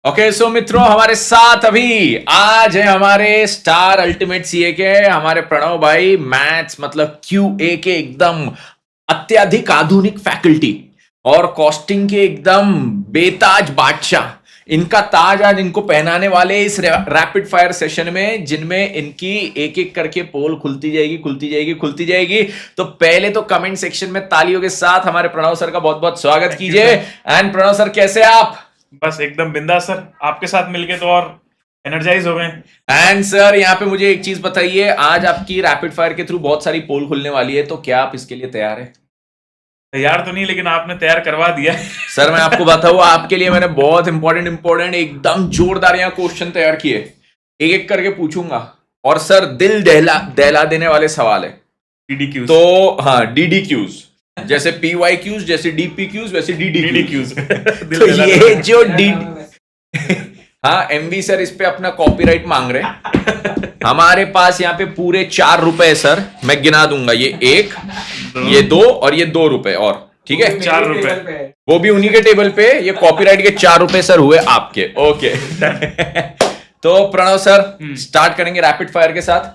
Okay so मित्रों, हमारे साथ अभी आज है हमारे स्टार अल्टीमेट सीए के हमारे प्रणव भाई। मैथ्स मतलब क्यूए के एकदम अत्यधिक आधुनिक फैकल्टी और कॉस्टिंग के एकदम बेताज बादशाह। इनका ताज आज इनको पहनाने वाले इस रैपिड फायर सेशन में, जिनमें इनकी एक एक करके पोल खुलती जाएगी खुलती जाएगी खुलती जाएगी। तो पहले तो कमेंट सेक्शन में तालियों के साथ हमारे प्रणव सर का बहुत बहुत स्वागत कीजिए। एंड प्रणव सर, कैसे आप? बस एकदम बिंदास सर, आपके साथ मिलके तो और एनर्जाइज हो गए। एंड सर, यहाँ पे मुझे एक चीज बताइए, आज आपकी रैपिड फायर के थ्रू बहुत सारी पोल खुलने वाली है, तो क्या आप इसके लिए तैयार है? तैयार तो नहीं, लेकिन आपने तैयार करवा दिया। सर मैं आपको बताऊं, आपके लिए मैंने बहुत इंपॉर्टेंट एकदम जोरदार यहाँ क्वेश्चन तैयार किए, एक एक करके पूछूंगा। और सर दिल दहला दहला देने वाले सवाल है। डीडीक्यूज। तो हाँ, डीडीक्यूज, जैसे पीवाईक्यूज, जैसे डीपीक्यूज, वैसे डीडीक्यूज। तो ये जो डी हाँ, एमवी सर इस पे अपना कॉपीराइट मांग रहे हैं। हमारे पास यहाँ पे पूरे 4 रुपए सर, मैं गिना दूंगा, ये 1, ये 2 और ये 2 रुपए और, ठीक है? 4 रुपए, वो भी उन्हीं के टेबल पे। ये कॉपीराइट के 4 रुपए सर हुए आपके। ओके। तो प्रणव सर, स्टार्ट करेंगे रैपिड फायर के साथ।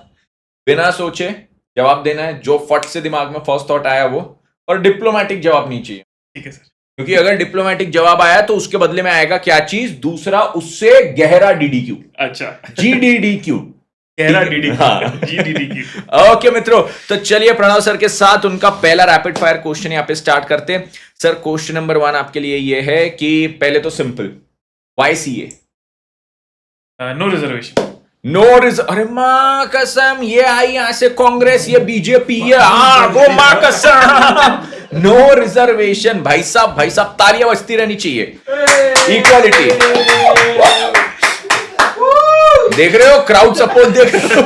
बिना सोचे जवाब देना है, जो फट से दिमाग में फर्स्ट थॉट आया वो, और डिप्लोमेटिक जवाब नहीं चाहिए। ठीक है सर। क्योंकि अगर डिप्लोमेटिक जवाब आया तो उसके बदले में आएगा क्या चीज? दूसरा उससे गहरा डीडीक्यू। अच्छा, जीडीडीक्यू, गहरा डीडीक्यू। हाँ। जीडीडीक्यू। ओके मित्रों, तो चलिए प्रणव सर के साथ उनका पहला रैपिड फायर क्वेश्चन यहाँ पे स्टार्ट करते हैं। सर क्वेश्चन नंबर 1 आपके लिए ये है कि पहले तो simple, why CA? No reservation. No अरे माँ कसम, ये आई यहां से कांग्रेस, ये बीजेपी, ये हाँ वो माँ कसम। No reservation. भाई साहब तालियां बजती रहनी चाहिए। इक्वालिटी, देख रहे हो क्राउड सपोर्ट, देख रहे हो?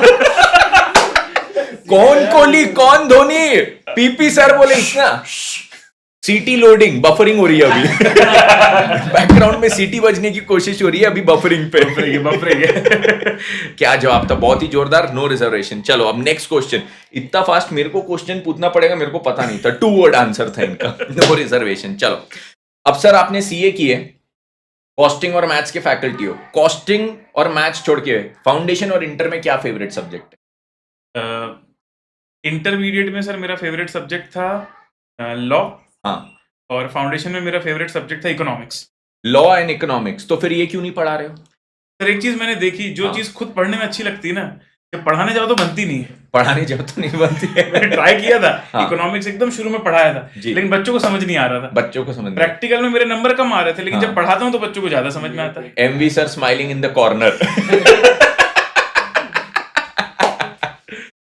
कौन कोहली कौन धोनी, पीपी सर बोले इतना। सीटी लोडिंग, बफरिंग हो रही है अभी। बैकग्राउंड में सीटी बजने की कोशिश हो रही है अभी, बफरिंग पे। बफरिंग। क्या जवाब था, बहुत ही जोरदार। No reservation. चलो अब नेक्स्ट क्वेश्चन। इतना फास्ट मेरे को क्वेश्चन पूछना पड़ेगा, मेरे को पता नहीं था। 2 वर्ड आंसर था इनका। No reservation. चलो अब सर, आपने सीए किए, कॉस्टिंग और मैथ्स के फैकल्टी हो। कॉस्टिंग और मैथ्स छोड़ के फाउंडेशन और इंटर में क्या फेवरेट सब्जेक्ट है? इंटरमीडिएट में सर मेरा फेवरेट सब्जेक्ट था लॉ। हाँ, और फाउंडेशन में मेरा फेवरेट सब्जेक्ट था इकोनॉमिक्स। Law and economics. तो फिर ये क्यों नहीं पढ़ा रहे हो? सर एक चीज मैंने देखी, जो चीज खुद पढ़ने में अच्छी लगती है ना, जब पढ़ाने जाओ तो बनती नहीं है। पढ़ाने जाओ तो नहीं बनती है। मैंने ट्राई किया था, हाँ। इकोनॉमिक्स एकदम शुरू में पढ़ाया था, लेकिन बच्चों को समझ नहीं आ रहा था। बच्चों को समझ प्रैक्टिकल में मेरे नंबर कम आ रहे थे, लेकिन हाँ। जब पढ़ाता हूँ तो बच्चों को ज्यादा समझ में आता है। MV sir smiling in the corner.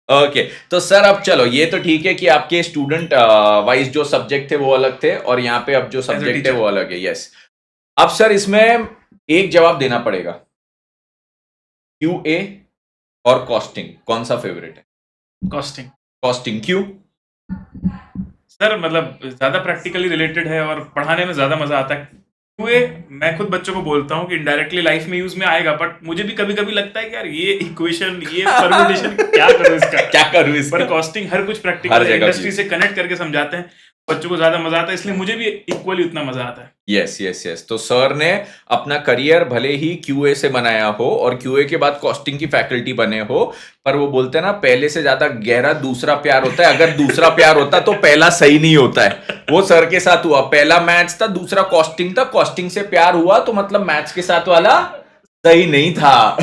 Okay तो सर अब चलो, ये तो ठीक है कि आपके स्टूडेंट वाइज जो सब्जेक्ट थे वो अलग थे, और यहाँ पे अब जो सब्जेक्ट है वो अलग है। यस। अब सर इसमें एक जवाब देना पड़ेगा, क्यूए और कॉस्टिंग, कौन सा फेवरेट है? कॉस्टिंग। कॉस्टिंग क्यों? सर मतलब ज्यादा प्रैक्टिकली रिलेटेड है और पढ़ाने में ज्यादा मजा आता है। क्योंकि मैं खुद बच्चों को बोलता हूँ कि इनडायरेक्टली लाइफ में यूज में आएगा, बट मुझे भी कभी कभी लगता है कि यार ये इक्वेशन, ये परम्यूटेशन क्या करूँ इसका, क्या करूँ इसका? पर कॉस्टिंग हर कुछ प्रैक्टिकल इंडस्ट्री से कनेक्ट करके समझाते हैं, बच्चों को ज्यादा मजा आता है, इसलिए मुझे भी इक्वली उतना मजा आता है। यस। तो सर ने अपना करियर भले ही क्यूए से बनाया हो और क्यूए के बाद कॉस्टिंग की फैकल्टी बने हो, पर वो बोलते हैं ना, पहले से ज्यादा गहरा दूसरा प्यार होता है। अगर दूसरा प्यार होता तो पहला सही नहीं होता है। वो सर के साथ हुआ, पहला मैथ्स था, दूसरा कॉस्टिंग था, कॉस्टिंग से प्यार हुआ तो मतलब मैथ्स के साथ वाला सही नहीं था।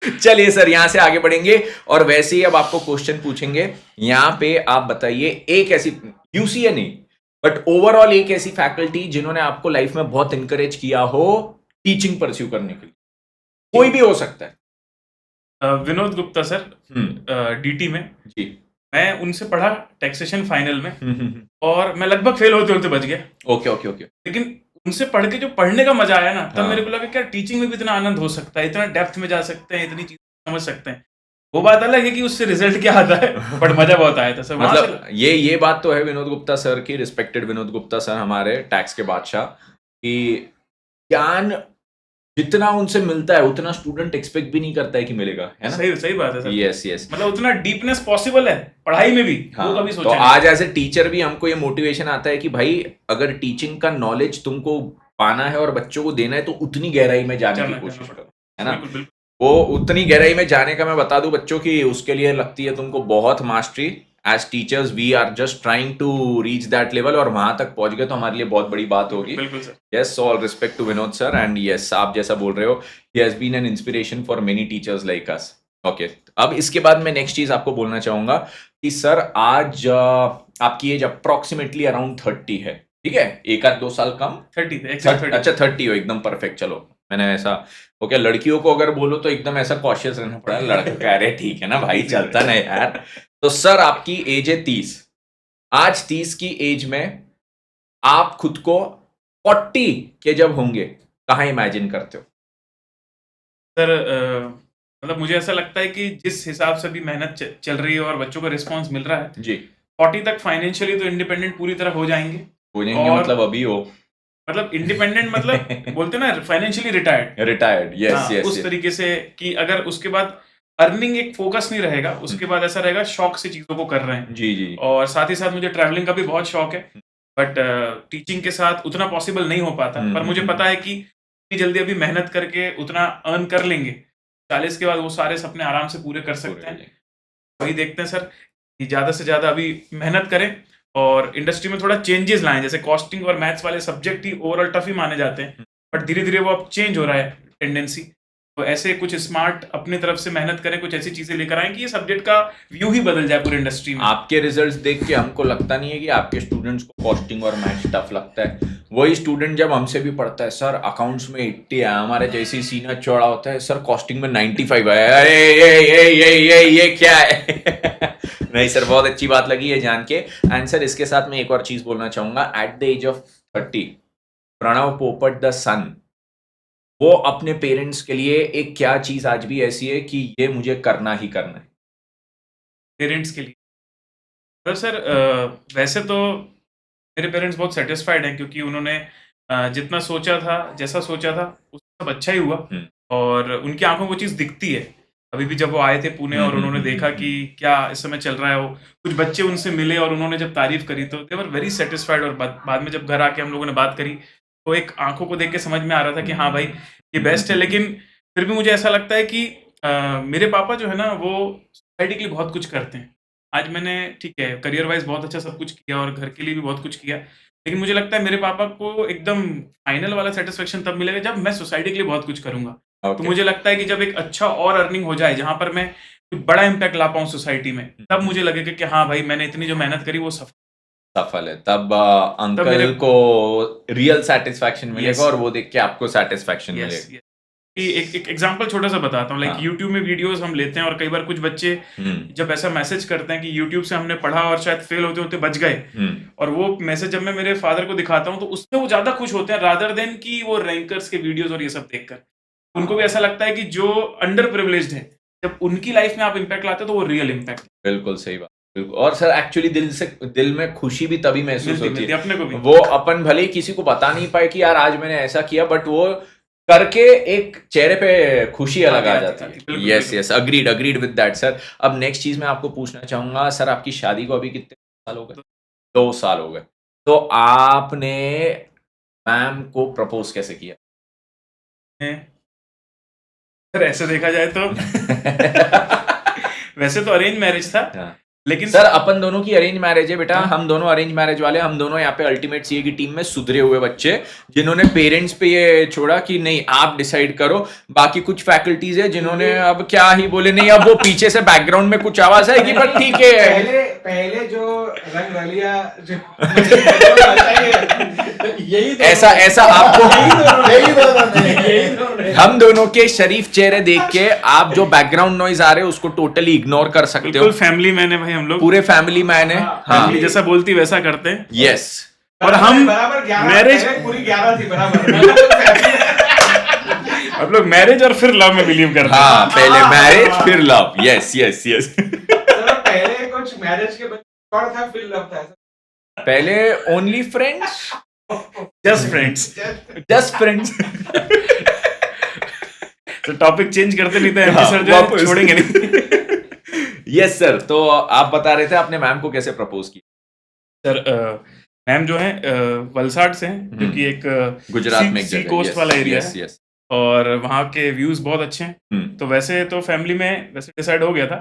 चलिए सर, यहां से आगे बढ़ेंगे और वैसे ही अब आपको क्वेश्चन पूछेंगे। यहां पे आप बताइए एक ऐसी, यूसीए नहीं बट ओवरऑल एक ऐसी फैकल्टी जिन्होंने आपको लाइफ में बहुत इंकरेज किया हो टीचिंग परस्यू करने के लिए। कोई भी हो सकता है। विनोद गुप्ता सर, डीटी में जी। मैं उनसे पढ़ा टैक्सेशन फाइनल में, और मैं लगभग फेल होते होते बच गया। ओके। लेकिन उनसे पढ़ के जो पढ़ने का मजा आया ना, तब हाँ। मेरे को लगा क्या टीचिंग में भी इतना आनंद हो सकता है, इतना डेप्थ में जा सकते हैं, इतनी चीजें समझ सकते हैं। वो बात अलग है कि उससे रिजल्ट क्या आता है, बट मजा बहुत आया था सर। मतलब ये बात तो है विनोद गुप्ता सर की, रिस्पेक्टेड विनोद गुप्ता सर हमारे टैक्स के बादशाह, कि ज्ञान जितना उनसे मिलता है उतना स्टूडेंट एक्सपेक्ट भी नहीं करता है कि मिलेगा, है ना? सही बात है सर। यस। मतलब उतना डीपनेस पॉसिबल है पढ़ाई में भी, हाँ, वो कभी तो सोचा आज एज ए टीचर भी हमको ये मोटिवेशन आता है कि भाई अगर टीचिंग का नॉलेज तुमको पाना है और बच्चों को देना है तो उतनी गहराई में जाने की जाना कोशिश करना करो, है ना। बिल्कुल बिल्कुल वो उतनी गहराई में जाने का मैं बता दूं बच्चों की, उसके लिए लगती है तुमको बहुत mastery. As teachers we are just trying to reach that level, और वहां तक पहुंच गए तो हमारे लिए बहुत बड़ी बात होगी। बिल्कुल sir. Yes, all respect to Vinod sir, and yes आप जैसा बोल रहे हो, he has been an inspiration for many teachers like us. Okay, अब इसके बाद मैं नेक्स्ट चीज आपको बोलना चाहूंगा कि सर आज आपकी एज अप्रोक्सीमेटली अराउंड 30 है, ठीक है, एक आध 2 साल कम। 30 एक्सेक्ट 30 अच्छा 30 हो, एकदम परफेक्ट। चलो मैंने ऐसा ओके, लड़कियों को अगर बोलो तो एकदम ऐसा कॉशियस रहना पड़ा, लड़का कह रहे ठीक है ना भाई, चलता ना यार। तो सर आपकी एज है 30, आज 30 की एज में आप खुद को 40 के जब होंगे कहाँ इमेजिन करते हो? सर मतलब मुझे ऐसा लगता है कि जिस हिसाब से भी मेहनत चल रही है और बच्चों को रिस्पांस मिल रहा है जी, 40 तक फाइनेंशियली तो इंडिपेंडेंट पूरी तरह हो जाएंगे। हो जाएंगे और मतलब अभी हो मतलब इंडिपेंडेंट मतलब बोलते हैं ना फाइनेंशियली रिटायर्ड। रिटायर्ड, यस हाँ, यस उस तरीके से कि अगर उसके बाद अर्निंग एक फोकस नहीं रहेगा, उसके बाद ऐसा रहेगा शौक से चीजों को कर रहे हैं। जी जी और साथ ही साथ मुझे ट्रैवलिंग का भी बहुत शौक है, बट टीचिंग के साथ उतना पॉसिबल नहीं हो पाता। पर मुझे पता है कि इतनी जल्दी अभी मेहनत करके उतना अर्न कर लेंगे, 40 के बाद वो सारे सपने आराम से पूरे कर सकते हैं। वही देखते हैं सर कि ज्यादा से ज्यादा अभी मेहनत करें और इंडस्ट्री में थोड़ा चेंजेस लाएं। जैसे कॉस्टिंग और मैथ्स वाले सब्जेक्ट ही ओवरऑल टफ ही माने जाते हैं, बट धीरे धीरे वो अब चेंज हो रहा है टेंडेंसी। तो ऐसे कुछ स्मार्ट अपनी तरफ से मेहनत करें, कुछ ऐसी चीजें लेकर आए कि ये सब्जेक्ट का व्यू ही बदल जाए पूरी इंडस्ट्री में। आपके रिजल्ट्स देख के हमको लगता नहीं है कि आपके स्टूडेंट्स को कॉस्टिंग और मैथ्स टफ लगता है। वही स्टूडेंट जब हमसे भी पढ़ता है, सर अकाउंट्स में 80 है, हमारे जैसे ही सीना चौड़ा होता है, सर कॉस्टिंग में 95 है, अरे ये क्या है। नहीं सर, बहुत अच्छी बात लगी है जान के। एंड सर इसके साथ मैं एक और चीज बोलना चाहूंगा, at the age of 30 Pranav Popat the सन, वो अपने पेरेंट्स के लिए एक क्या चीज आज भी ऐसी है कि ये मुझे करना ही करना है? पेरेंट्स के लिए तो सर वैसे तो मेरे पेरेंट्स बहुत सेटिस्फाइड हैं, क्योंकि उन्होंने जितना सोचा था, जैसा सोचा था, उससे सब अच्छा ही हुआ। और उनकी आंखों को चीज़ दिखती है। अभी भी जब वो आए थे पुणे और उन्होंने देखा कि क्या इस समय चल रहा है, वो कुछ बच्चे उनसे मिले और उन्होंने जब तारीफ करी तो दे वर वेरी सेटिस्फाइड। और बाद में जब घर आके हम लोगों ने बात करी तो एक आंखों को देख के समझ में आ रहा था कि हाँ भाई ये बेस्ट है। लेकिन फिर भी मुझे ऐसा लगता है कि मेरे पापा जो है ना वो सोसाइटी के लिए बहुत कुछ करते हैं। आज मैंने ठीक है करियर वाइज बहुत अच्छा सब कुछ किया और घर के लिए भी बहुत कुछ किया, लेकिन मुझे लगता है मेरे पापा को एकदम फाइनल वाला सेटिस्फेक्शन तब मिलेगा जब मैं सोसाइटी के लिए बहुत कुछ करूंगा। तो मुझे लगता है कि जब एक अच्छा और अर्निंग हो जाए जहां पर मैं कोई बड़ा इम्पैक्ट ला पाऊं सोसाइटी में, तब मुझे लगेगा कि हाँ भाई मैंने इतनी जो मेहनत करी वो सफल है। तब अंकल मेरे- को रियल सेटिस्फैक्शन मिलेगा Yes. और वो देख के आपको सेटिस्फैक्शन Yes, मिलेगा। yes. कि एक एग्जांपल छोटा सा बताता हूँ, लाइक हाँ। यूट्यूब में वीडियोस हम लेते हैं और कई बार कुछ बच्चे जब ऐसा मैसेज करते हैं कि यूट्यूब से हमने पढ़ा और शायद फेल होते होते बच गए, और वो मैसेज जब मैं मेरे फादर को दिखाता हूँ तो उसमें वो ज्यादा खुश होते हैं रादर देन कि वो रैंकर्स के वीडियोस और ये सब देखकर। उनको भी ऐसा लगता है कि जो अंडर प्रिविलेज्ड है, जब उनकी लाइफ में आप इम्पैक्ट लाते हो तो वो रियल इम्पैक्ट। बिल्कुल सही बात, बिल्कुल। और सर एक्चुअली दिल में खुशी भी तभी महसूस होती है अपने को भी। वो अपन भले ही किसी को बता नहीं पाए कि यार आज मैंने ऐसा किया, बट वो करके एक चेहरे पे खुशी अलग आ जाती है। Yes yes, agreed with that sir. अब नेक्स्ट चीज मैं आपको पूछना चाहूंगा, सर आपकी शादी को अभी कितने साल हो गए? 2 साल हो गए। तो आपने मैम को प्रपोज कैसे किया? सर ऐसे देखा जाए तो वैसे तो अरेंज मैरिज था, हाँ। लेकिन सर अपन दोनों की अरेंज मैरिज है बेटा, हम दोनों अरेंज मैरिज वाले, हम दोनों यहाँ पे अल्टीमेट सीए की टीम में सुधरे हुए बच्चे जिन्होंने पेरेंट्स पे ये छोड़ा कि नहीं आप डिसाइड करो। बाकी कुछ फैकल्टीज है जिन्होंने अब क्या ही बोले, नहीं अब वो पीछे से बैकग्राउंड में कुछ आवाज आएगी पर ठीक है। पहले जो रंग रलिया जो यही ऐसा आपको यही हम दोनों के शरीफ चेहरे देख के आप जो बैकग्राउंड नॉइज आ रहे हैं उसको टोटली इग्नोर कर सकते हो। बिल्कुल फैमिली मैन है भाई हम लोग, पूरे फैमिली मैन है। हाँ फैमिली जैसा बोलती वैसा करते हैं। यस, और हम बराबर 11 मैरिज पूरी 11 थी बराबर। हम लोग मैरिज और फिर लव में बिलीव करते हैं। हाँ पहले मैरिज फिर लव। Yes yes yes. पहले कुछ मैरिज के बाद और था फिर लव था। पहले only friends, just friends. Just friends. तो टॉपिक चेंज करते नहीं थे हाँ, सर, जो वापस। छोड़ेंगे नहीं। यस सर, तो आप बता रहे थे आपने मैम को कैसे प्रपोज किया? सर मैम जो है वलसाड से हैं, जो कि एक गुजरात में एक सी जगह कोस्ट वाला एरिया यस है, यस और वहाँ के व्यूज बहुत अच्छे हैं। तो वैसे तो फैमिली में वैसे डिसाइड हो गया था,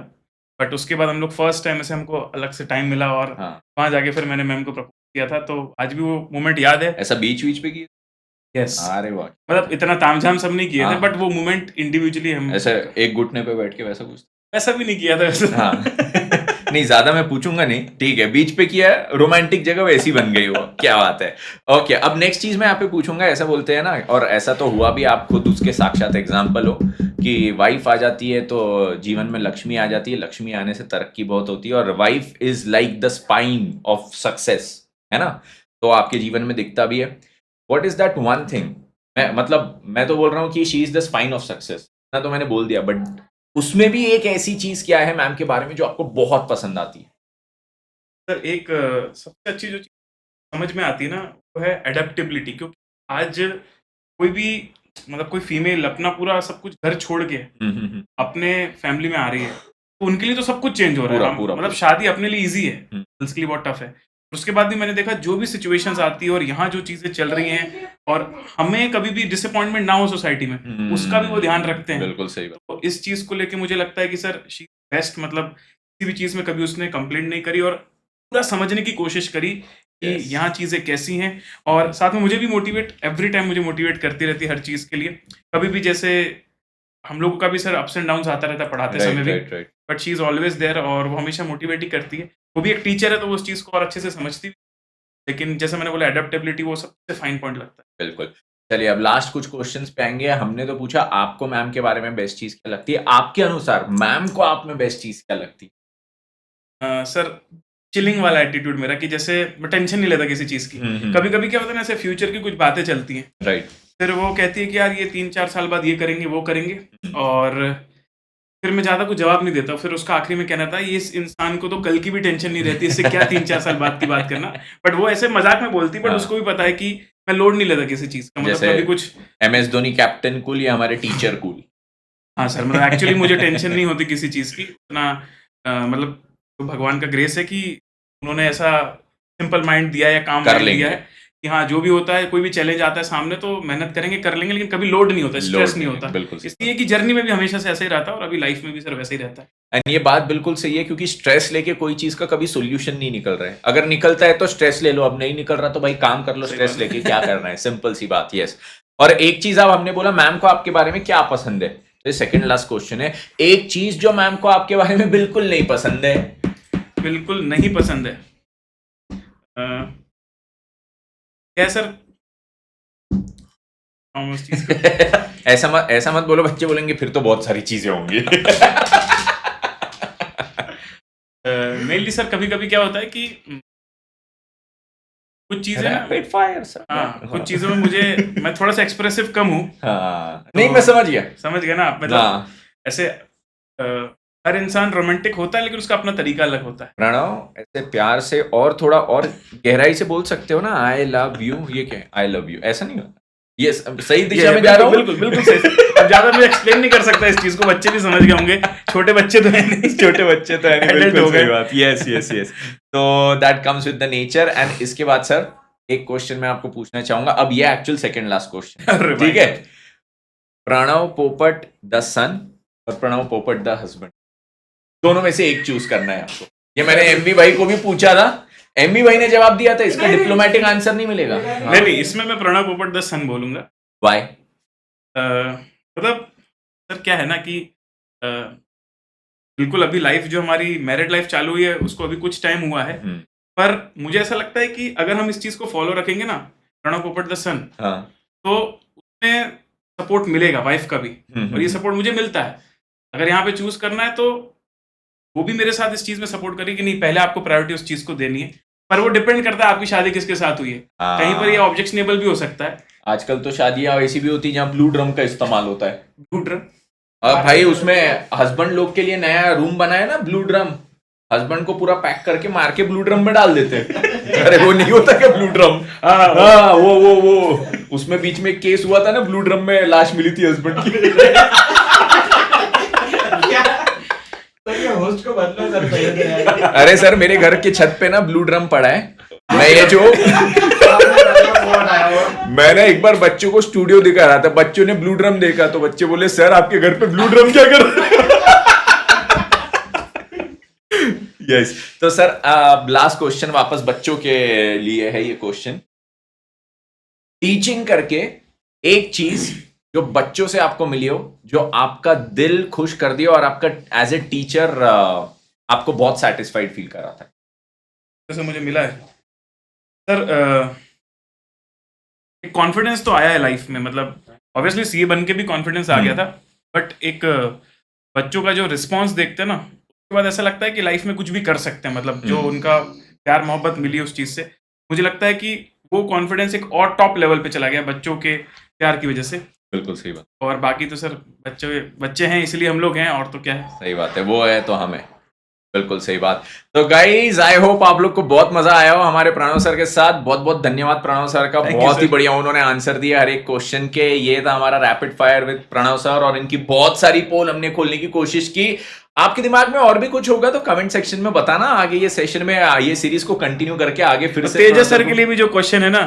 बट उसके बाद हम लोग फर्स्ट टाइम ऐसे हमको अलग से टाइम मिला और हाँ वहाँ जाके फिर मैंने मैम को प्रपोज किया था, तो आज भी वो मोमेंट याद है। ऐसा बीच बीच पे की यस, अरे वाह मतलब इतना तामझाम सब नहीं किए थे, हाँ। बट वो मोमेंट इंडिविजुअली हम ऐसा एक घुटने पे बैठ के वैसा कुछ ऐसा भी नहीं किया था वैसे। हाँ नहीं ज्यादा मैं पूछूंगा नहीं, ठीक है बीच पे किया रोमांटिक जगह वैसी बन गई वो, क्या बात है। ओके अब नेक्स्ट चीज मैं आप पे पूछूंगा, ऐसा बोलते हैं ना, और ऐसा तो हुआ भी, आप खुद उसके साक्षात एग्जाम्पल हो कि वाइफ आ जाती है तो जीवन में लक्ष्मी आ जाती है, लक्ष्मी आने से तरक्की बहुत होती है, और wife is like the spine of success, है ना, तो आपके जीवन में दिखता भी है। What is that one thing, मैं तो बोल रहा हूँ कि she is the spine of success ना, तो मैंने बोल दिया, बट उसमें भी एक ऐसी चीज क्या है मैम के बारे में जो आपको बहुत पसंद आती है? सर एक सबसे अच्छी जो चीज समझ में आती है ना, वो है एडेप्टेबिलिटी। क्योंकि आज कोई भी मतलब कोई फीमेल अपना पूरा सब कुछ घर छोड़ के अपने फैमिली में आ रही है, तो उनके लिए तो सब कुछ चेंज हो रहा है। मतलब शादी अपने लिए इजी है, गर्ल्स के लिए बहुत टफ है। उसके बाद भी मैंने देखा जो भी सिचुएशंस आती है और यहाँ जो चीजें चल रही हैं, और हमें कभी भी डिसअपॉइंटमेंट ना हो सोसाइटी में, उसका भी वो ध्यान रखते हैं। बिल्कुल सही बात। तो इस चीज को लेके मुझे लगता है कि सर शी बेस्ट, मतलब किसी भी चीज में कभी उसने कंप्लेंट नहीं करी और पूरा समझने की कोशिश करी कि यहाँ चीजें कैसी हैं, और साथ में मुझे भी मोटिवेट एवरी टाइम मुझे मोटिवेट करती रहती है हर चीज के लिए। कभी भी जैसे हम लोगों का भी सर अप्स एंड डाउन्स आता रहता है पढ़ाते समय भी, but she is always there, और वो हमेशा मोटिवेट ही करती है। वो भी एक टीचर है तो वो उस चीज को और अच्छे से समझती है। लेकिन जैसे मैंने बोला एडेप्टेबिलिटी वो सबसे फाइन पॉइंट लगता है। बिल्कुल। चलिए अब लास्ट कुछ क्वेश्चंस पे आएंगे। हमने तो पूछा आपको मैम के बारे में बेस्ट चीज क्या लगती है, आपके अनुसार मैम को आप में बेस्ट चीज क्या लगती है? सर चिलिंग वाला एटीट्यूड मेरा, कि जैसे मैं टेंशन नहीं लेता किसी चीज की। कभी कभी क्या होता है ना, ऐसे फ्यूचर की कुछ बातें चलती हैं, राइट, फिर वो कहती है कि यार ये 3-4 साल बाद ये करेंगे वो करेंगे, और फिर मैं ज्यादा कुछ जवाब नहीं देता। फिर उसका आखिरी में कहना था ये इस इंसान को तो कल की भी टेंशन नहीं रहती, इससे क्या 3-4 साल बाद की बात करना। बट वो ऐसे मजाक में बोलती, बट उसको भी पता है कि मैं लोड नहीं लेता किसी चीज का। मतलब कभी कुछ MS धोनी कैप्टन कूल या हमारे टीचर कूल? हाँ सर, मतलब एक्चुअली मुझे टेंशन नहीं होती किसी चीज की इतना। मतलब तो भगवान का ग्रेस है कि उन्होंने ऐसा सिंपल माइंड दिया है या काम कर दिया है कि हाँ जो भी होता है, कोई भी चैलेंज आता है सामने तो मेहनत करेंगे, कर लेंगे, लेकिन कभी लोड नहीं होता, स्ट्रेस नहीं होता। बिल्कुल, इसलिए कि जर्नी में भी हमेशा से ऐसा ही रहता है, और अभी लाइफ में भी सर वैसे ही रहता है। एंड ये बात बिल्कुल सही है, क्योंकि स्ट्रेस लेके कोई चीज का कभी सोल्यूशन नहीं निकल रहा है। अगर निकलता है तो स्ट्रेस ले लो, अब नहीं निकल रहा तो भाई काम कर लो, स्ट्रेस लेके क्या करना है, सिंपल सी बात। यस। और एक चीज अब हमने बोला मैम को आपके बारे में क्या पसंद है, तो सेकंड लास्ट क्वेश्चन है, एक चीज जो मैम को आपके बारे में बिल्कुल नहीं पसंद है। बिल्कुल नहीं पसंद है क्या सर? उस चीज को ऐसा मत बोलो, बच्चे बोलेंगे फिर तो बहुत सारी चीजें होंगी। मेनली सर कभी कभी क्या होता है कि कुछ चीजें ना, रैपिड फायर सर। हाँ कुछ चीजों में मैं थोड़ा सा एक्सप्रेसिव कम हूँ। हाँ नहीं मैं समझ गया ना आप, मतलब ऐसे हर इंसान रोमांटिक होता है, लेकिन उसका अपना तरीका अलग होता है। प्रणव ऐसे प्यार से और थोड़ा और गहराई से बोल सकते हो ना, आई लव यू, ये क्या आई लव यू, ऐसा नहीं होता। ये सही दिशा में जा रहा हूँ। बिल्कुल सही। अब ज्यादा मैं एक्सप्लेन नहीं कर सकता इस चीज को, बच्चे भी समझ गए होंगे, छोटे बच्चे तो है नहीं। छोटे बच्चे तो है नहीं, Adult बिल्कुल हो गए। सही बात। यस। तो that comes with the nature. And इसके बाद सर एक क्वेश्चन मैं आपको पूछना चाहूंगा, अब ये एक्चुअल सेकंड लास्ट क्वेश्चन, ठीक है? प्रणव पोपट द सन और प्रणव पोपट द हस्बैंड, दोनों में से एक चूज करना है आपको। ये मैंने एमवी भाई को भी पूछा था, एमवी भाई ने जवाब दिया था, इसका डिप्लोमेटिक आंसर नहीं मिलेगा। नहीं, इसमें मैं प्रणव पोपट द सन बोलूंगा। व्हाई? मतलब सर क्या है ना कि बिल्कुल अभी लाइफ जो हमारी मैरिड लाइफ चालू हुई है उसको अभी कुछ टाइम हुआ है, पर मुझे ऐसा लगता है कि अगर हम इस चीज को फॉलो रखेंगे ना, प्रणव पोपट द सन, तो उसमें सपोर्ट मिलेगा वाइफ का भी, और ये सपोर्ट मुझे मिलता है। अगर यहाँ पे चूज करना है तो वो भी मेरे साथ इस चीज में सपोर्ट करेगी कि नहीं, पहले आपको प्रायोरिटी उस चीज को देनी है। पर वो डिपेंड करता है आपकी शादी किसके साथ हुई है। कहीं पर ये ऑब्जेक्शनेबल भी हो सकता है। आजकल तो शादियां ऐसी भी होती है जहाँ ब्लू ड्रम का इस्तेमाल होता है। Blue drum? अब भाई उसमें हस्बैंड लोग के लिए नया रूम बनाया ना ब्लू ड्रम, हस्बैंड को पूरा पैक करके मार के ब्लू ड्रम में डाल देते हैं। अरे वो नहीं होता क्या ब्लू ड्रम? हाँ वो उसमें बीच में एक केस हुआ था ना, ब्लू ड्रम में लाश मिली थी हस्बैंड की। होस्ट को बदलो सर। अरे सर मेरे घर के छत पे ना ब्लू ड्रम पड़ा है, मैं ये जो मैंने एक बार बच्चों को स्टूडियो दिखा रहा था, बच्चों ने ब्लू ड्रम देखा तो बच्चे बोले सर आपके घर पे ब्लू ड्रम क्या कर रहे हैं? यस तो सर लास्ट क्वेश्चन वापस बच्चों के लिए है ये क्वेश्चन। टीचिंग करके एक चीज जो बच्चों से आपको मिली हो जो आपका दिल खुश कर दिया और आपका एज ए टीचर आपको बहुत सेटिस्फाइड फील कर रहा था। जैसे मुझे मिला है सर, एक कॉन्फिडेंस तो आया है लाइफ में, मतलब ऑब्वियसली सीए बन के भी कॉन्फिडेंस आ गया था, बट एक बच्चों का जो रिस्पॉन्स देखते हैं ना उसके बाद ऐसा लगता है कि लाइफ में कुछ भी कर सकते हैं, मतलब जो उनका प्यार मोहब्बत मिली उस चीज़ से, मुझे लगता है कि वो कॉन्फिडेंस एक और टॉप लेवल पे चला गया बच्चों के प्यार की वजह से। बिल्कुल सही बात, और बाकी तो सर बच्चे हैं इसलिए हम लोग हैं, और तो क्या है। सही बात है, वो है तो हम है, बिल्कुल सही बात। तो गाइज आई होप आप लोग को बहुत मजा आया हो हमारे प्रणव सर के साथ। बहुत बहुत धन्यवाद प्रणव सर का, बहुत ही बढ़िया उन्होंने आंसर दिया हर एक क्वेश्चन के। ये था हमारा rapid fire with Pranav sir और इनकी बहुत सारी पोल हमने खोलने की कोशिश की। आपके दिमाग में और भी कुछ होगा तो कमेंट सेक्शन में बताना, आगे ये सेशन में ये सीरीज को कंटिन्यू करके आगे फिर से तेजस सर के लिए भी जो क्वेश्चन है ना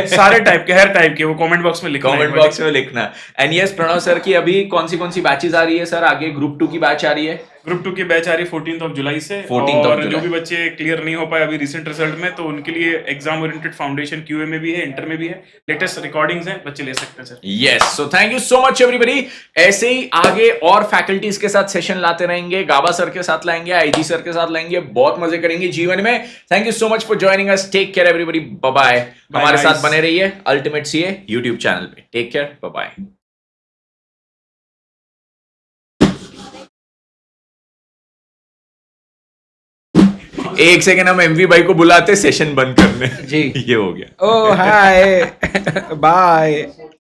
सारे टाइप के, हर टाइप के, वो कमेंट बॉक्स में लिखना, कमेंट बॉक्स में लिखना। एंड यस प्रणव सर की अभी कौन सी बैचेस आ रही है सर? आगे ग्रुप 2 की बैच आ रही है, ग्रुप 2 की बैच आ रही है 14 जुलाई से। 14 और जो भी बच्चे क्लियर नहीं हो पाए अभी रिसेंट रिजल्ट में, तो उनके लिए एग्जाम ओरिएंटेड फाउंडेशन क्यूए में भी है, इंटर में भी है, लेटेस्ट रिकॉर्डिंग्स हैं, बच्चे ले सकते हैं sir. Yes so thank you so much everybody. ऐसे ही आगे और फैकल्टीज के साथ सेशन लाते रहेंगे, गाबा सर के साथ लाएंगे, आईजी सर के साथ लाएंगे, बहुत मजे करेंगे जीवन में। Thank you so much for joining us, take care everybody, bye bye. हमारे साथ बने रहिए अल्टीमेट सीए यूट्यूब चैनल पे, टेक केयर, बाय बाय। एक सेकंड हम एमवी भाई को बुलाते सेशन बंद करने जी ये हो गया। ओ हाय बाय।